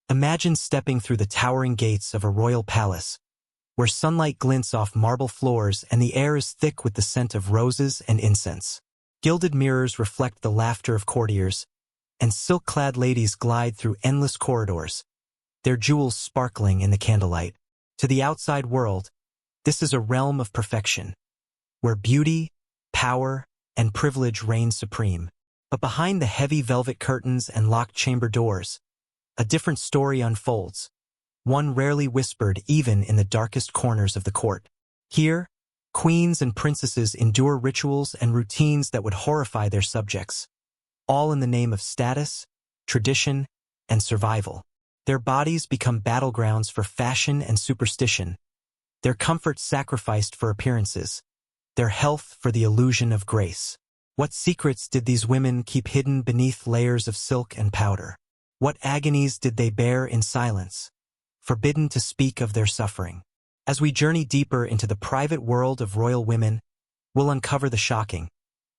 Imagine stepping through the towering gates of a royal palace, where sunlight glints off marble floors and the air is thick with the scent of roses and incense. Gilded mirrors reflect the laughter of courtiers, and silk-clad ladies glide through endless corridors, their jewels sparkling in the candlelight. To the outside world, this is a realm of perfection, where beauty, power, and privilege reign supreme. But behind the heavy velvet curtains and locked chamber doors, a different story unfolds, one rarely whispered even in the darkest corners of the court. Here, queens and princesses endure rituals and routines that would horrify their subjects, all in the name of status, tradition, and survival. Their bodies become battlegrounds for fashion and superstition, their comfort sacrificed for appearances, their health for the illusion of grace. What secrets did these women keep hidden beneath layers of silk and powder? What agonies did they bear in silence, forbidden to speak of their suffering? As we journey deeper into the private world of royal women, we'll uncover the shocking,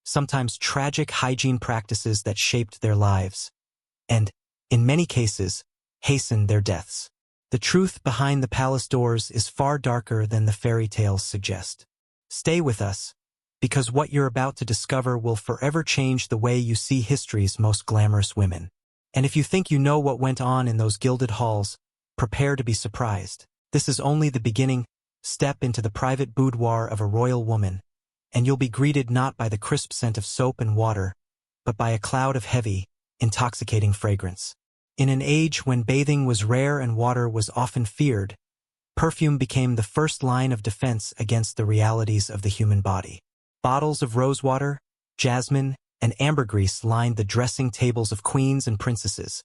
sometimes tragic hygiene practices that shaped their lives, and, in many cases, hastened their deaths. The truth behind the palace doors is far darker than the fairy tales suggest. Stay with us, because what you're about to discover will forever change the way you see history's most glamorous women. And if you think you know what went on in those gilded halls, prepare to be surprised. This is only the beginning. Step into the private boudoir of a royal woman, and you'll be greeted not by the crisp scent of soap and water, but by a cloud of heavy, intoxicating fragrance. In an age when bathing was rare and water was often feared, perfume became the first line of defense against the realities of the human body. Bottles of rosewater, jasmine, and ambergris lined the dressing tables of queens and princesses,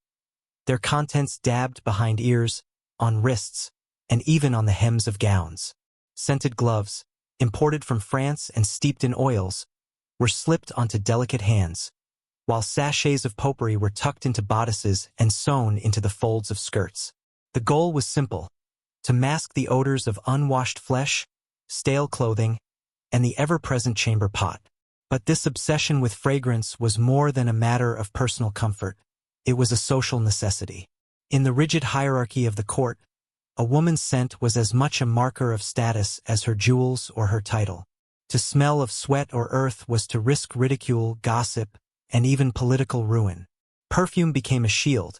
their contents dabbed behind ears, on wrists, and even on the hems of gowns. Scented gloves, imported from France and steeped in oils, were slipped onto delicate hands, while sachets of potpourri were tucked into bodices and sewn into the folds of skirts. The goal was simple: to mask the odors of unwashed flesh, stale clothing, and the ever-present chamber pot. But this obsession with fragrance was more than a matter of personal comfort. It was a social necessity. In the rigid hierarchy of the court, a woman's scent was as much a marker of status as her jewels or her title. To smell of sweat or earth was to risk ridicule, gossip, and even political ruin. Perfume became a shield,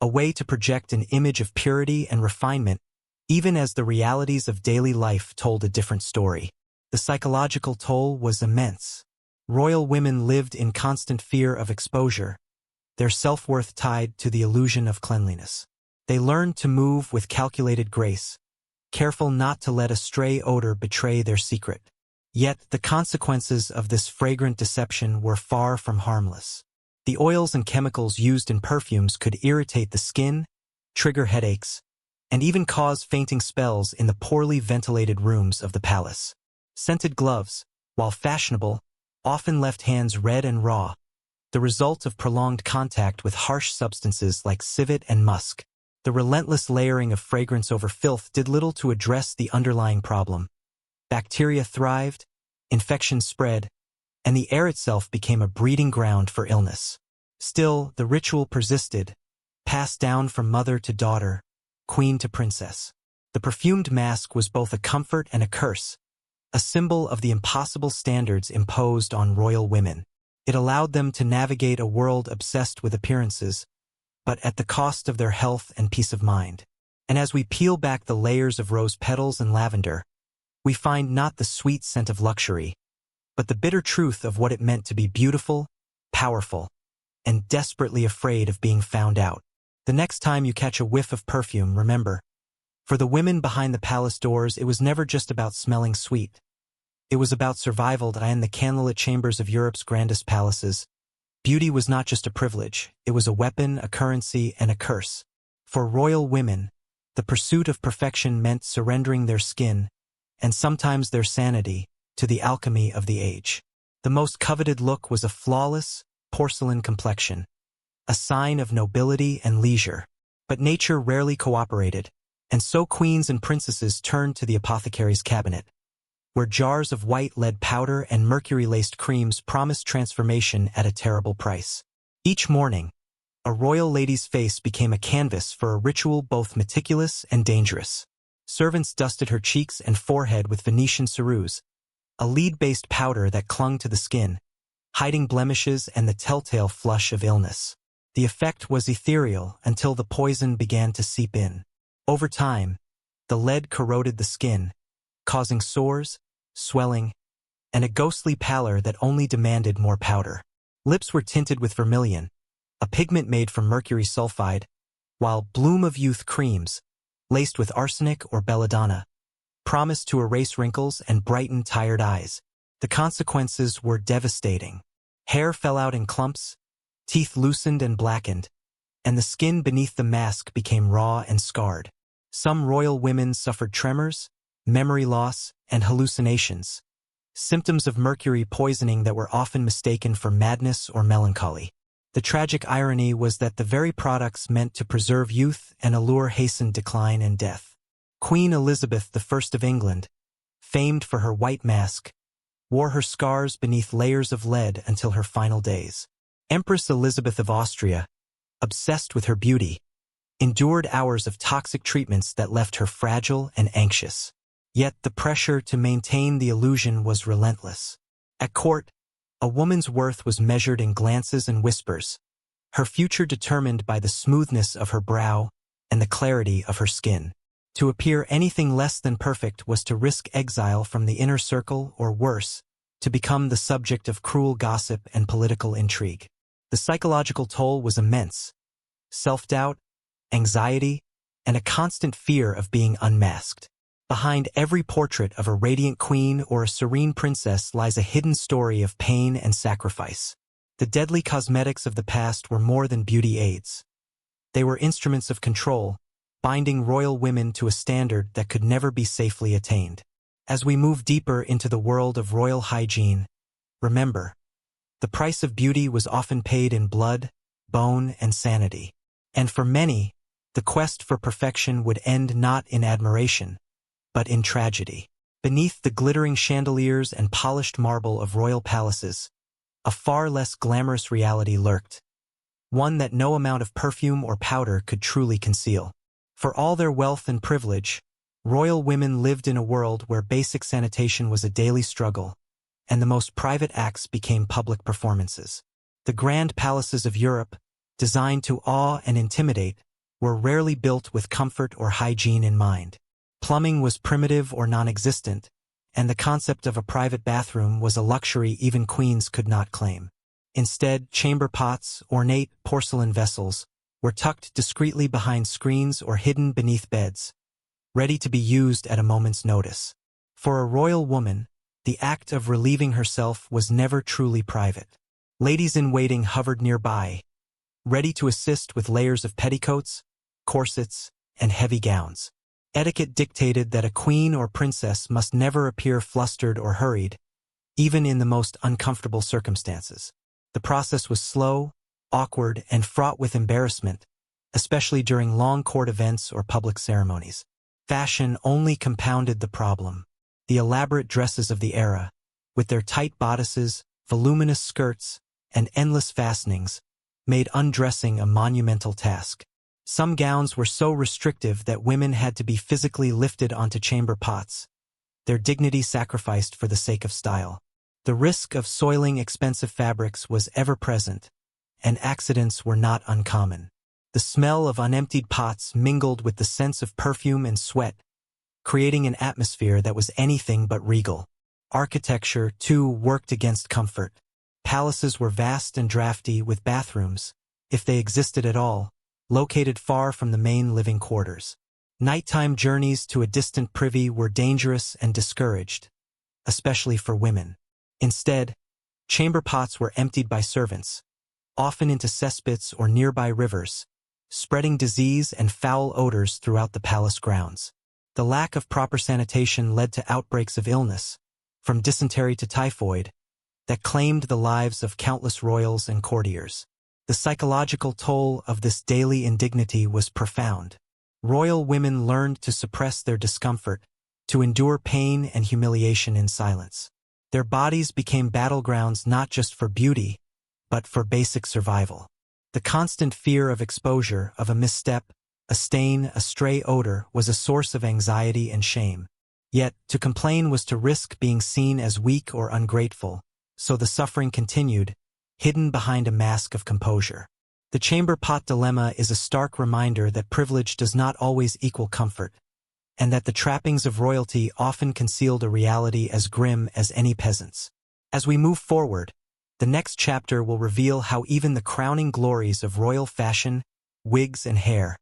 a way to project an image of purity and refinement, even as the realities of daily life told a different story. The psychological toll was immense. Royal women lived in constant fear of exposure, their self-worth tied to the illusion of cleanliness. They learned to move with calculated grace, careful not to let a stray odor betray their secret. Yet the consequences of this fragrant deception were far from harmless. The oils and chemicals used in perfumes could irritate the skin, trigger headaches, and even cause fainting spells in the poorly ventilated rooms of the palace. Scented gloves, while fashionable, often left hands red and raw, the result of prolonged contact with harsh substances like civet and musk. The relentless layering of fragrance over filth did little to address the underlying problem. Bacteria thrived, infections spread, and the air itself became a breeding ground for illness. Still, the ritual persisted, passed down from mother to daughter, queen to princess. The perfumed mask was both a comfort and a curse, a symbol of the impossible standards imposed on royal women. It allowed them to navigate a world obsessed with appearances, but at the cost of their health and peace of mind. And as we peel back the layers of rose petals and lavender, we find not the sweet scent of luxury, but the bitter truth of what it meant to be beautiful, powerful, and desperately afraid of being found out. The next time you catch a whiff of perfume, remember, for the women behind the palace doors, it was never just about smelling sweet. It was about survival. In the candlelit chambers of Europe's grandest palaces, beauty was not just a privilege, it was a weapon, a currency, and a curse. For royal women, the pursuit of perfection meant surrendering their skin, and sometimes their sanity, to the alchemy of the age. The most coveted look was a flawless, porcelain complexion, a sign of nobility and leisure. But nature rarely cooperated, and so queens and princesses turned to the apothecary's cabinet, where jars of white lead powder and mercury-laced creams promised transformation at a terrible price. Each morning, A royal lady's face became a canvas for a ritual both meticulous and dangerous. Servants dusted her cheeks and forehead with Venetian ceruse, a lead-based powder that clung to the skin, hiding blemishes and the telltale flush of illness. The effect was ethereal until the poison began to seep in. Over time, the lead corroded the skin, causing sores, swelling, and a ghostly pallor that only demanded more powder. Lips were tinted with vermilion, a pigment made from mercury sulfide, while bloom of youth creams, laced with arsenic or belladonna, promised to erase wrinkles and brighten tired eyes. The consequences were devastating. Hair fell out in clumps, teeth loosened and blackened, and the skin beneath the mask became raw and scarred. Some royal women suffered tremors, memory loss, and hallucinations, symptoms of mercury poisoning that were often mistaken for madness or melancholy. The tragic irony was that the very products meant to preserve youth and allure hastened decline and death. Queen Elizabeth I of England, famed for her white mask, wore her scars beneath layers of lead until her final days. Empress Elizabeth of Austria, obsessed with her beauty, endured hours of toxic treatments that left her fragile and anxious. Yet the pressure to maintain the illusion was relentless. At court, a woman's worth was measured in glances and whispers, her future determined by the smoothness of her brow and the clarity of her skin. To appear anything less than perfect was to risk exile from the inner circle or worse, to become the subject of cruel gossip and political intrigue. The psychological toll was immense. Self-doubt, anxiety, and a constant fear of being unmasked. Behind every portrait of a radiant queen or a serene princess lies a hidden story of pain and sacrifice. The deadly cosmetics of the past were more than beauty aids. They were instruments of control, binding royal women to a standard that could never be safely attained. As we move deeper into the world of royal hygiene, remember, the price of beauty was often paid in blood, bone, and sanity. And for many, the quest for perfection would end not in admiration, but in tragedy. Beneath the glittering chandeliers and polished marble of royal palaces, a far less glamorous reality lurked, one that no amount of perfume or powder could truly conceal. For all their wealth and privilege, royal women lived in a world where basic sanitation was a daily struggle, and the most private acts became public performances. The grand palaces of Europe, designed to awe and intimidate, were rarely built with comfort or hygiene in mind. Plumbing was primitive or non-existent, and the concept of a private bathroom was a luxury even queens could not claim. Instead, chamber pots, ornate porcelain vessels, were tucked discreetly behind screens or hidden beneath beds, ready to be used at a moment's notice. For a royal woman, the act of relieving herself was never truly private. Ladies-in-waiting hovered nearby, ready to assist with layers of petticoats, corsets, and heavy gowns. Etiquette dictated that a queen or princess must never appear flustered or hurried, even in the most uncomfortable circumstances. The process was slow, awkward, and fraught with embarrassment, especially during long court events or public ceremonies. Fashion only compounded the problem. The elaborate dresses of the era, with their tight bodices, voluminous skirts, and endless fastenings, made undressing a monumental task. Some gowns were so restrictive that women had to be physically lifted onto chamber pots, their dignity sacrificed for the sake of style. The risk of soiling expensive fabrics was ever present, and accidents were not uncommon. The smell of unemptied pots mingled with the sense of perfume and sweat, creating an atmosphere that was anything but regal. Architecture, too, worked against comfort. Palaces were vast and drafty, with bathrooms, if they existed at all, located far from the main living quarters. Nighttime journeys to a distant privy were dangerous and discouraged, especially for women. Instead, chamber pots were emptied by servants, often into cesspits or nearby rivers, spreading disease and foul odors throughout the palace grounds. The lack of proper sanitation led to outbreaks of illness, from dysentery to typhoid, that claimed the lives of countless royals and courtiers. The psychological toll of this daily indignity was profound. Royal women learned to suppress their discomfort, to endure pain and humiliation in silence. Their bodies became battlegrounds not just for beauty, but for basic survival. The constant fear of exposure, of a misstep, a stain, a stray odor, was a source of anxiety and shame. Yet, to complain was to risk being seen as weak or ungrateful, so the suffering continued, hidden behind a mask of composure. The chamber pot dilemma is a stark reminder that privilege does not always equal comfort, and that the trappings of royalty often concealed a reality as grim as any peasant's. As we move forward, the next chapter will reveal how even the crowning glories of royal fashion, wigs and hair,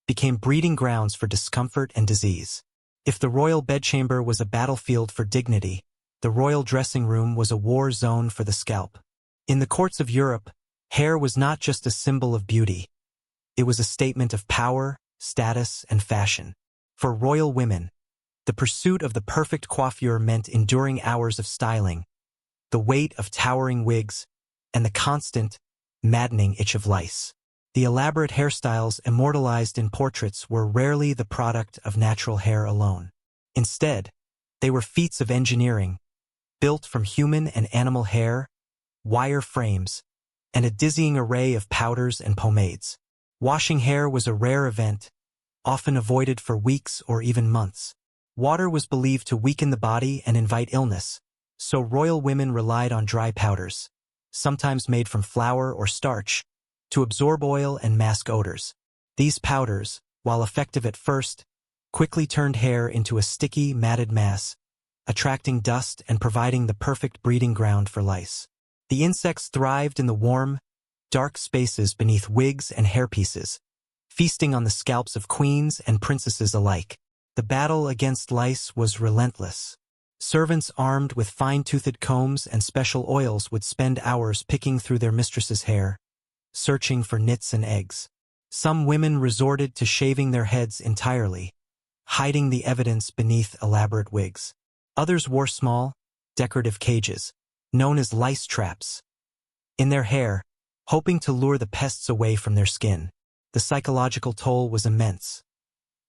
became breeding grounds for discomfort and disease. If the royal bedchamber was a battlefield for dignity, the royal dressing room was a war zone for the scalp. In the courts of Europe, hair was not just a symbol of beauty. It was a statement of power, status, and fashion. For royal women, the pursuit of the perfect coiffure meant enduring hours of styling, the weight of towering wigs, and the constant, maddening itch of lice. The elaborate hairstyles immortalized in portraits were rarely the product of natural hair alone. Instead, they were feats of engineering, built from human and animal hair, wire frames, and a dizzying array of powders and pomades. Washing hair was a rare event, often avoided for weeks or even months. Water was believed to weaken the body and invite illness, so royal women relied on dry powders, sometimes made from flour or starch, to absorb oil and mask odors. These powders, while effective at first, quickly turned hair into a sticky, matted mass, attracting dust and providing the perfect breeding ground for lice. The insects thrived in the warm, dark spaces beneath wigs and hairpieces, feasting on the scalps of queens and princesses alike. The battle against lice was relentless. Servants armed with fine-toothed combs and special oils would spend hours picking through their mistress's hair, searching for nits and eggs. Some women resorted to shaving their heads entirely, hiding the evidence beneath elaborate wigs. Others wore small, decorative cages, known as lice traps, in their hair, hoping to lure the pests away from their skin. The psychological toll was immense.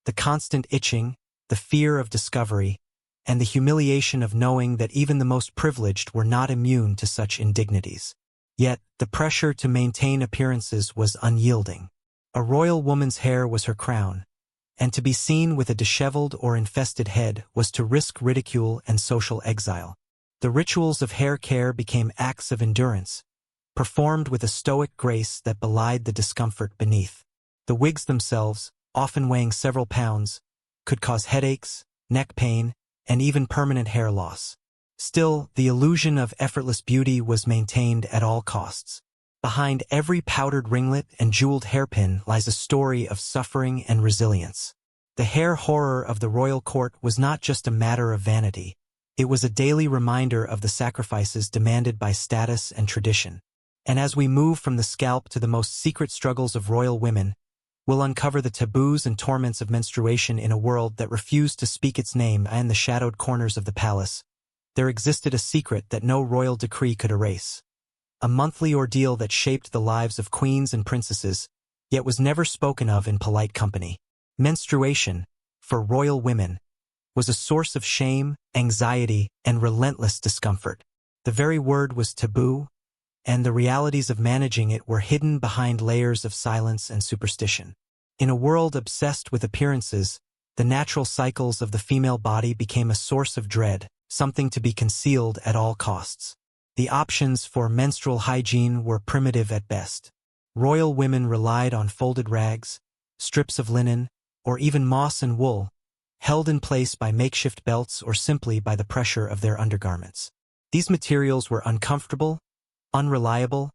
The constant itching, the fear of discovery, and the humiliation of knowing that even the most privileged were not immune to such indignities. Yet, the pressure to maintain appearances was unyielding. A royal woman's hair was her crown, and to be seen with a disheveled or infested head was to risk ridicule and social exile. The rituals of hair care became acts of endurance, performed with a stoic grace that belied the discomfort beneath. The wigs themselves, often weighing several pounds, could cause headaches, neck pain, and even permanent hair loss. Still, the illusion of effortless beauty was maintained at all costs. Behind every powdered ringlet and jeweled hairpin lies a story of suffering and resilience. The hair horror of the royal court was not just a matter of vanity. It was a daily reminder of the sacrifices demanded by status and tradition. And as we move from the scalp to the most secret struggles of royal women, we'll uncover the taboos and torments of menstruation in a world that refused to speak its name. In the shadowed corners of the palace, there existed a secret that no royal decree could erase. A monthly ordeal that shaped the lives of queens and princesses, yet was never spoken of in polite company. Menstruation, for royal women, was a source of shame, anxiety, and relentless discomfort. The very word was taboo, and the realities of managing it were hidden behind layers of silence and superstition. In a world obsessed with appearances, the natural cycles of the female body became a source of dread, something to be concealed at all costs. The options for menstrual hygiene were primitive at best. Royal women relied on folded rags, strips of linen, or even moss and wool, held in place by makeshift belts or simply by the pressure of their undergarments. These materials were uncomfortable, unreliable,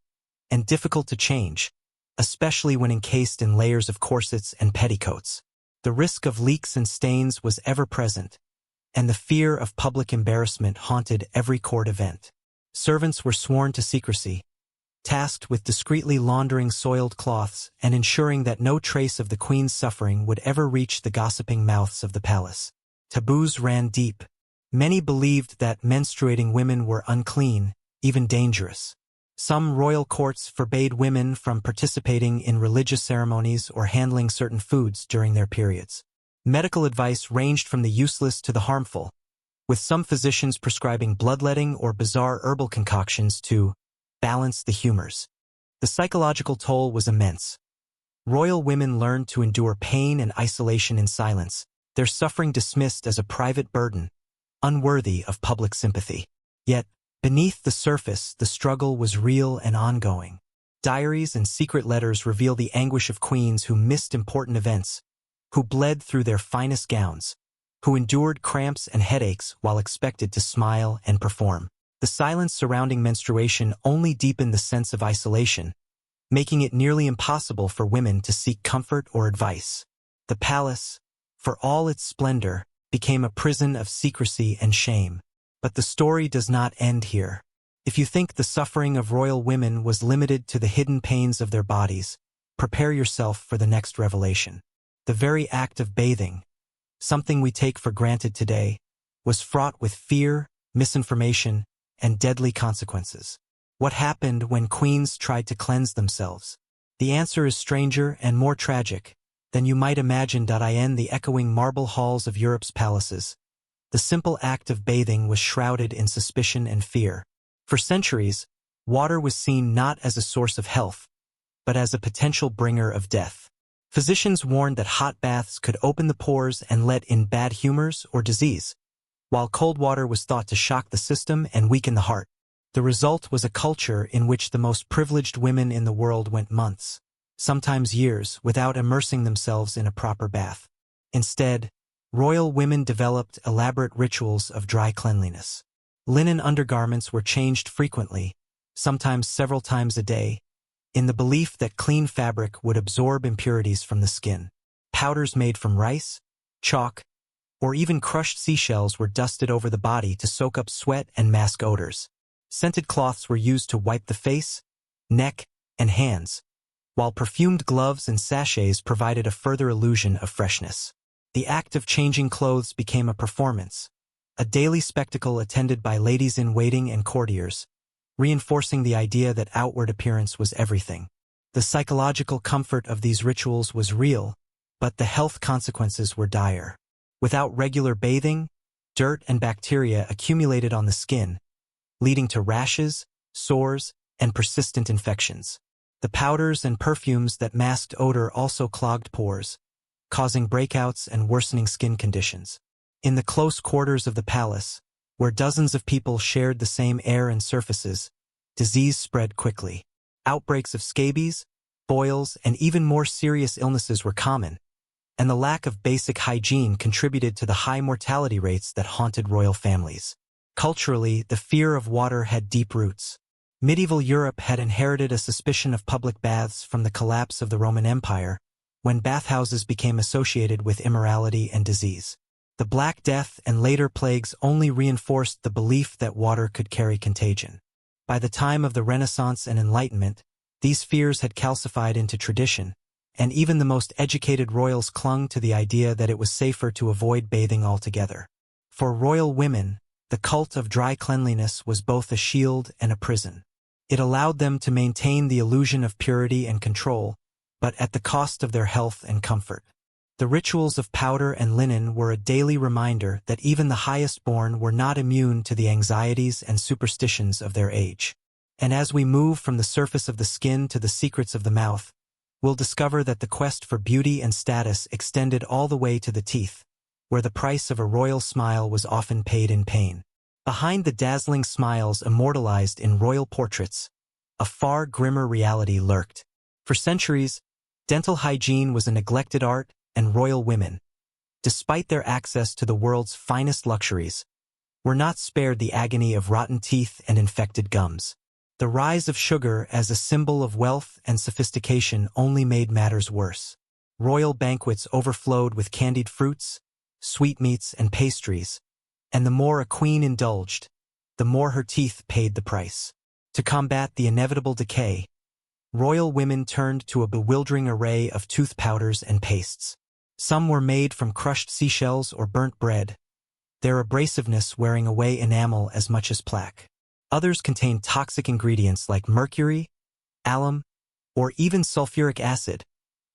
and difficult to change, especially when encased in layers of corsets and petticoats. The risk of leaks and stains was ever present, and the fear of public embarrassment haunted every court event. Servants were sworn to secrecy, tasked with discreetly laundering soiled cloths and ensuring that no trace of the queen's suffering would ever reach the gossiping mouths of the palace. Taboos ran deep. Many believed that menstruating women were unclean, even dangerous. Some royal courts forbade women from participating in religious ceremonies or handling certain foods during their periods. Medical advice ranged from the useless to the harmful, with some physicians prescribing bloodletting or bizarre herbal concoctions to balance the humors. The psychological toll was immense. Royal women learned to endure pain and isolation in silence, their suffering dismissed as a private burden, unworthy of public sympathy. Yet, beneath the surface, the struggle was real and ongoing. Diaries and secret letters reveal the anguish of queens who missed important events, who bled through their finest gowns, who endured cramps and headaches while expected to smile and perform. The silence surrounding menstruation only deepened the sense of isolation, making it nearly impossible for women to seek comfort or advice. The palace, for all its splendor, became a prison of secrecy and shame. But the story does not end here. If you think the suffering of royal women was limited to the hidden pains of their bodies, prepare yourself for the next revelation. The very act of bathing, something we take for granted today, was fraught with fear, misinformation, and deadly consequences. What happened when queens tried to cleanse themselves? The answer is stranger and more tragic than you might imagine. In the echoing marble halls of Europe's palaces, the simple act of bathing was shrouded in suspicion and fear. For centuries, water was seen not as a source of health, but as a potential bringer of death. Physicians warned that hot baths could open the pores and let in bad humors or disease, while cold water was thought to shock the system and weaken the heart. The result was a culture in which the most privileged women in the world went months, sometimes years, without immersing themselves in a proper bath. Instead, royal women developed elaborate rituals of dry cleanliness. Linen undergarments were changed frequently, sometimes several times a day, in the belief that clean fabric would absorb impurities from the skin. Powders made from rice, chalk, or even crushed seashells were dusted over the body to soak up sweat and mask odors. Scented cloths were used to wipe the face, neck, and hands, while perfumed gloves and sachets provided a further illusion of freshness. The act of changing clothes became a performance, a daily spectacle attended by ladies-in-waiting and courtiers, reinforcing the idea that outward appearance was everything. The psychological comfort of these rituals was real, but the health consequences were dire. Without regular bathing, dirt and bacteria accumulated on the skin, leading to rashes, sores, and persistent infections. The powders and perfumes that masked odor also clogged pores, causing breakouts and worsening skin conditions. In the close quarters of the palace, where dozens of people shared the same air and surfaces, disease spread quickly. Outbreaks of scabies, boils, and even more serious illnesses were common, and the lack of basic hygiene contributed to the high mortality rates that haunted royal families. Culturally, the fear of water had deep roots. Medieval Europe had inherited a suspicion of public baths from the collapse of the Roman Empire, when bathhouses became associated with immorality and disease. The Black Death and later plagues only reinforced the belief that water could carry contagion. By the time of the Renaissance and Enlightenment, these fears had calcified into tradition, and even the most educated royals clung to the idea that it was safer to avoid bathing altogether. For royal women, the cult of dry cleanliness was both a shield and a prison. It allowed them to maintain the illusion of purity and control, but at the cost of their health and comfort. The rituals of powder and linen were a daily reminder that even the highest-born were not immune to the anxieties and superstitions of their age. And as we move from the surface of the skin to the secrets of the mouth, we'll discover that the quest for beauty and status extended all the way to the teeth, where the price of a royal smile was often paid in pain. Behind the dazzling smiles immortalized in royal portraits, a far grimmer reality lurked. For centuries, dental hygiene was a neglected art, and royal women, despite their access to the world's finest luxuries, were not spared the agony of rotten teeth and infected gums. The rise of sugar as a symbol of wealth and sophistication only made matters worse. Royal banquets overflowed with candied fruits, sweetmeats, and pastries, and the more a queen indulged, the more her teeth paid the price. To combat the inevitable decay, royal women turned to a bewildering array of tooth powders and pastes. Some were made from crushed seashells or burnt bread, their abrasiveness wearing away enamel as much as plaque. Others contained toxic ingredients like mercury, alum, or even sulfuric acid,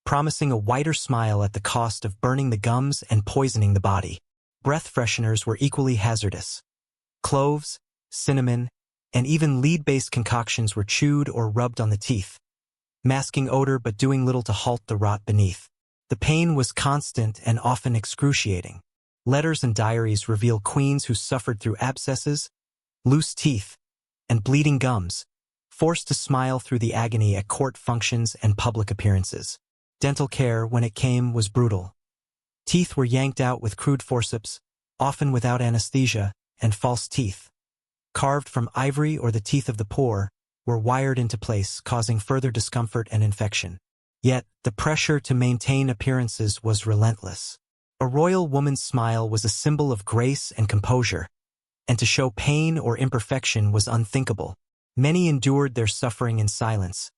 promising a whiter smile at the cost of burning the gums and poisoning the body. Breath fresheners were equally hazardous. Cloves, cinnamon, and even lead-based concoctions were chewed or rubbed on the teeth, masking odor but doing little to halt the rot beneath. The pain was constant and often excruciating. Letters and diaries reveal queens who suffered through abscesses, loose teeth, and bleeding gums, forced to smile through the agony at court functions and public appearances. Dental care, when it came, was brutal. Teeth were yanked out with crude forceps, often without anesthesia, and false teeth, carved from ivory or the teeth of the poor, were wired into place, causing further discomfort and infection. Yet, the pressure to maintain appearances was relentless. A royal woman's smile was a symbol of grace and composure, and to show pain or imperfection was unthinkable. Many endured their suffering in silence,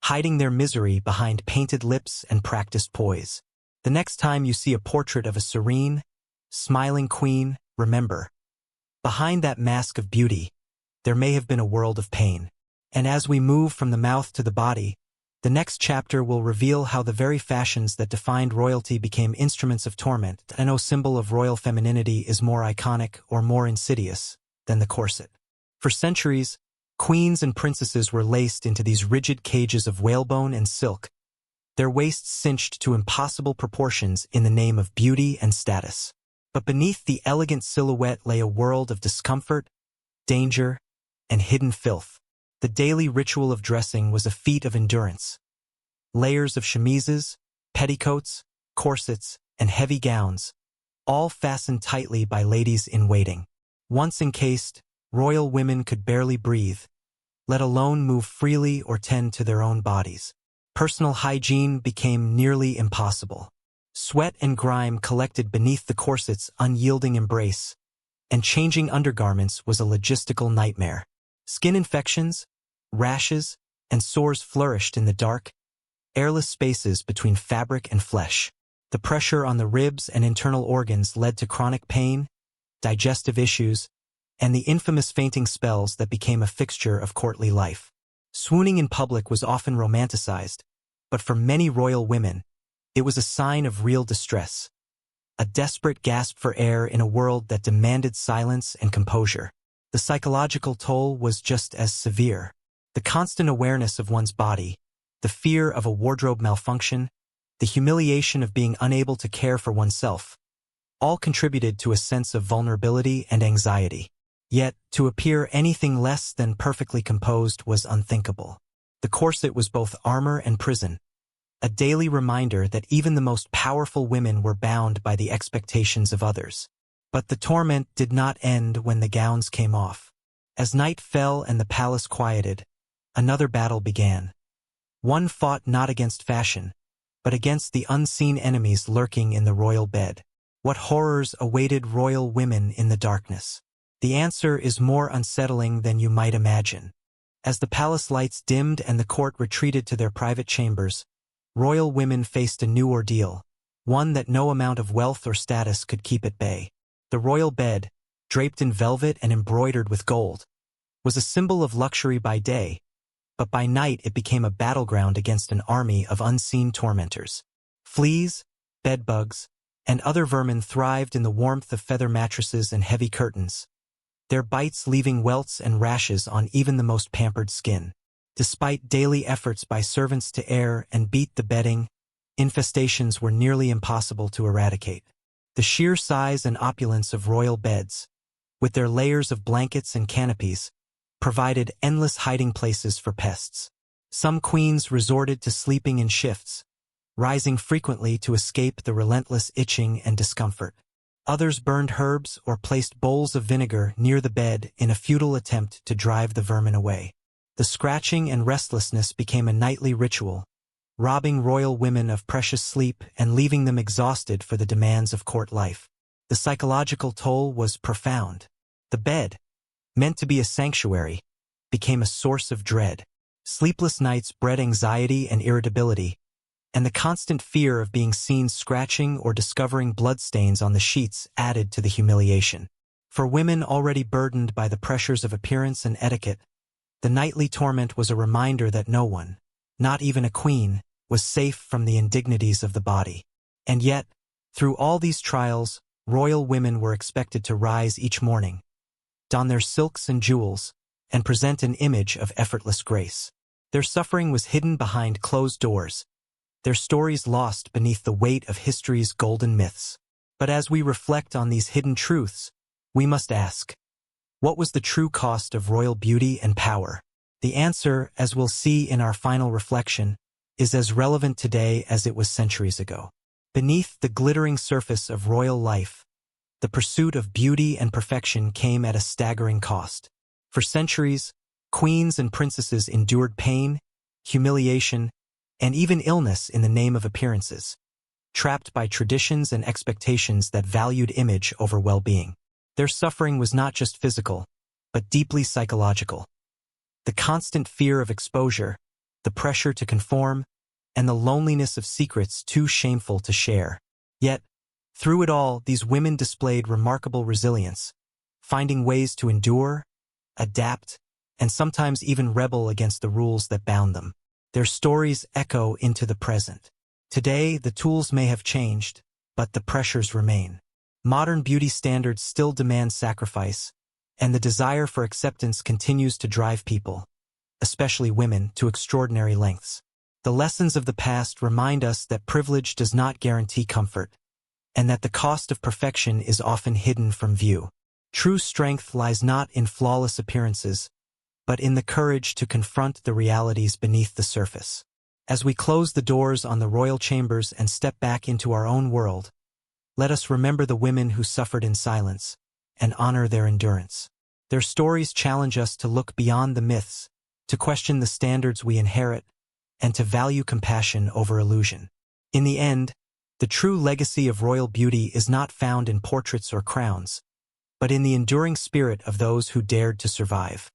hiding their misery behind painted lips and practiced poise. The next time you see a portrait of a serene, smiling queen, remember, behind that mask of beauty, there may have been a world of pain. And as we move from the mouth to the body, the next chapter will reveal how the very fashions that defined royalty became instruments of torment. No symbol of royal femininity is more iconic or more insidious than the corset. For centuries, queens and princesses were laced into these rigid cages of whalebone and silk, their waists cinched to impossible proportions in the name of beauty and status. But beneath the elegant silhouette lay a world of discomfort, danger, and hidden filth. The daily ritual of dressing was a feat of endurance. Layers of chemises, petticoats, corsets, and heavy gowns, all fastened tightly by ladies in waiting. Once encased, royal women could barely breathe, let alone move freely or tend to their own bodies. Personal hygiene became nearly impossible. Sweat and grime collected beneath the corset's unyielding embrace, and changing undergarments was a logistical nightmare. Skin infections, rashes, and sores flourished in the dark, airless spaces between fabric and flesh. The pressure on the ribs and internal organs led to chronic pain, digestive issues, and the infamous fainting spells that became a fixture of courtly life. Swooning in public was often romanticized, but for many royal women, it was a sign of real distress, a desperate gasp for air in a world that demanded silence and composure. The psychological toll was just as severe. The constant awareness of one's body, the fear of a wardrobe malfunction, the humiliation of being unable to care for oneself, all contributed to a sense of vulnerability and anxiety. Yet, to appear anything less than perfectly composed was unthinkable. The corset was both armor and prison, a daily reminder that even the most powerful women were bound by the expectations of others. But the torment did not end when the gowns came off. As night fell and the palace quieted, another battle began. One fought not against fashion, but against the unseen enemies lurking in the royal bed. What horrors awaited royal women in the darkness? The answer is more unsettling than you might imagine. As the palace lights dimmed and the court retreated to their private chambers, royal women faced a new ordeal, one that no amount of wealth or status could keep at bay. The royal bed, draped in velvet and embroidered with gold, was a symbol of luxury by day, but by night it became a battleground against an army of unseen tormentors. Fleas, bedbugs, and other vermin thrived in the warmth of feather mattresses and heavy curtains, their bites leaving welts and rashes on even the most pampered skin. Despite daily efforts by servants to air and beat the bedding, infestations were nearly impossible to eradicate. The sheer size and opulence of royal beds, with their layers of blankets and canopies, provided endless hiding places for pests. Some queens resorted to sleeping in shifts, rising frequently to escape the relentless itching and discomfort. Others burned herbs or placed bowls of vinegar near the bed in a futile attempt to drive the vermin away. The scratching and restlessness became a nightly ritual, robbing royal women of precious sleep and leaving them exhausted for the demands of court life. The psychological toll was profound. The bed, meant to be a sanctuary, became a source of dread. Sleepless nights bred anxiety and irritability, and the constant fear of being seen scratching or discovering bloodstains on the sheets added to the humiliation. For women already burdened by the pressures of appearance and etiquette, the nightly torment was a reminder that no one, not even a queen, was safe from the indignities of the body. And yet, through all these trials, royal women were expected to rise each morning, don their silks and jewels, and present an image of effortless grace. Their suffering was hidden behind closed doors, their stories lost beneath the weight of history's golden myths. But as we reflect on these hidden truths, we must ask, what was the true cost of royal beauty and power? The answer, as we'll see in our final reflection, is as relevant today as it was centuries ago. Beneath the glittering surface of royal life, the pursuit of beauty and perfection came at a staggering cost. For centuries, queens and princesses endured pain, humiliation, and even illness in the name of appearances, trapped by traditions and expectations that valued image over well-being. Their suffering was not just physical, but deeply psychological. The constant fear of exposure, the pressure to conform, and the loneliness of secrets too shameful to share. Yet, through it all, these women displayed remarkable resilience, finding ways to endure, adapt, and sometimes even rebel against the rules that bound them. Their stories echo into the present. Today, the tools may have changed, but the pressures remain. Modern beauty standards still demand sacrifice, and the desire for acceptance continues to drive people, especially women, to extraordinary lengths. The lessons of the past remind us that privilege does not guarantee comfort, and that the cost of perfection is often hidden from view. True strength lies not in flawless appearances, but in the courage to confront the realities beneath the surface. As we close the doors on the royal chambers and step back into our own world, let us remember the women who suffered in silence and honor their endurance. Their stories challenge us to look beyond the myths, to question the standards we inherit, and to value compassion over illusion. In the end, the true legacy of royal beauty is not found in portraits or crowns, but in the enduring spirit of those who dared to survive.